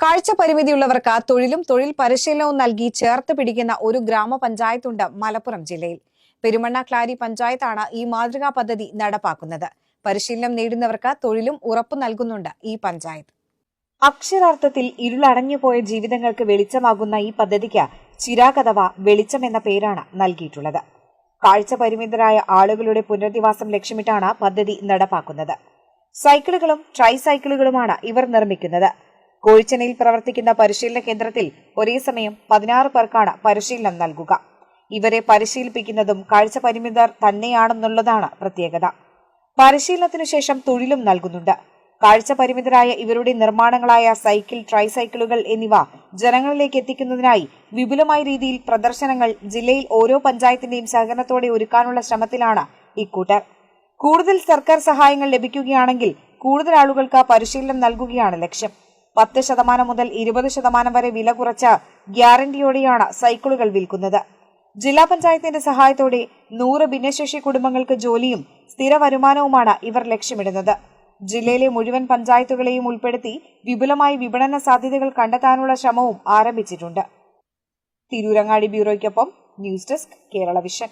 കാഴ്ച പരിമിതിയുള്ളവർക്ക് തൊഴിലും തൊഴിൽ പരിശീലനവും നൽകി ചേർത്ത് പിടിക്കുന്ന ഒരു ഗ്രാമപഞ്ചായത്തുണ്ട് മലപ്പുറം ജില്ലയിൽ. പെരുമണ്ണ ക്ലാരി പഞ്ചായത്താണ് ഈ മാതൃകാ പദ്ധതി നടപ്പാക്കുന്നത്. പരിശീലനം നേടുന്നവർക്ക് തൊഴിലും ഉറപ്പു നൽകുന്നുണ്ട് ഈ പഞ്ചായത്ത്. അക്ഷരാർത്ഥത്തിൽ ഇരുളടഞ്ഞുപോയ ജീവിതങ്ങൾക്ക് വെളിച്ചമാകുന്ന ഈ പദ്ധതിക്ക് ചിരാഗ് അഥവാ വെളിച്ചം എന്ന പേരാണ് നൽകിയിട്ടുള്ളത്. കാഴ്ച പരിമിതരായ ആളുകളുടെ പുനരധിവാസം ലക്ഷ്യമിട്ടാണ് പദ്ധതി നടപ്പാക്കുന്നത്. സൈക്കിളുകളും ട്രൈ സൈക്കിളുകളുമാണ് ഇവർ നിർമ്മിക്കുന്നത്. കോഴിച്ചനയിൽ പ്രവർത്തിക്കുന്ന പരിശീലന കേന്ദ്രത്തിൽ ഒരേ സമയം 16 പേർക്കാണ് പരിശീലനം നൽകുക. ഇവരെ പരിശീലിപ്പിക്കുന്നതും കാഴ്ച പരിമിതർ തന്നെയാണെന്നുള്ളതാണ് പ്രത്യേകത. പരിശീലനത്തിനു ശേഷം തൊഴിലും നൽകുന്നുണ്ട്. കാഴ്ച പരിമിതരായ ഇവരുടെ നിർമ്മാണങ്ങളായ സൈക്കിൾ, ട്രൈ സൈക്കിളുകൾ എന്നിവ ജനങ്ങളിലേക്ക് എത്തിക്കുന്നതിനായി വിപുലമായ രീതിയിൽ പ്രദർശനങ്ങൾ ജില്ലയിൽ ഓരോ പഞ്ചായത്തിന്റെയും സഹകരണത്തോടെ ഒരുക്കാനുള്ള ശ്രമത്തിലാണ് ഇക്കൂട്ടർ. കൂടുതൽ സർക്കാർ സഹായങ്ങൾ ലഭിക്കുകയാണെങ്കിൽ കൂടുതൽ ആളുകൾക്ക് പരിശീലനം നൽകുകയാണ് ലക്ഷ്യം. 10% മുതൽ 20% വരെ വില കുറച്ച ഗ്യാരണ്ടിയോടെയാണ് സൈക്കിളുകൾ വിൽക്കുന്നത്. ജില്ലാ പഞ്ചായത്തിന്റെ സഹായത്തോടെ 100 ഭിന്നശേഷി കുടുംബങ്ങൾക്ക് ജോലിയും സ്ഥിര വരുമാനവുമാണ് ഇവർ ലക്ഷ്യമിടുന്നത്. ജില്ലയിലെ മുഴുവൻ പഞ്ചായത്തുകളെയും ഉൾപ്പെടുത്തി വിപുലമായ വിപണന സാധ്യതകൾ കണ്ടെത്താനുള്ള ശ്രമവും ആരംഭിച്ചിട്ടുണ്ട്. തിരൂരങ്ങാടി ബ്യൂറോയ്ക്കൊപ്പം ന്യൂസ് ഡെസ്ക് കേരള വിഷൻ.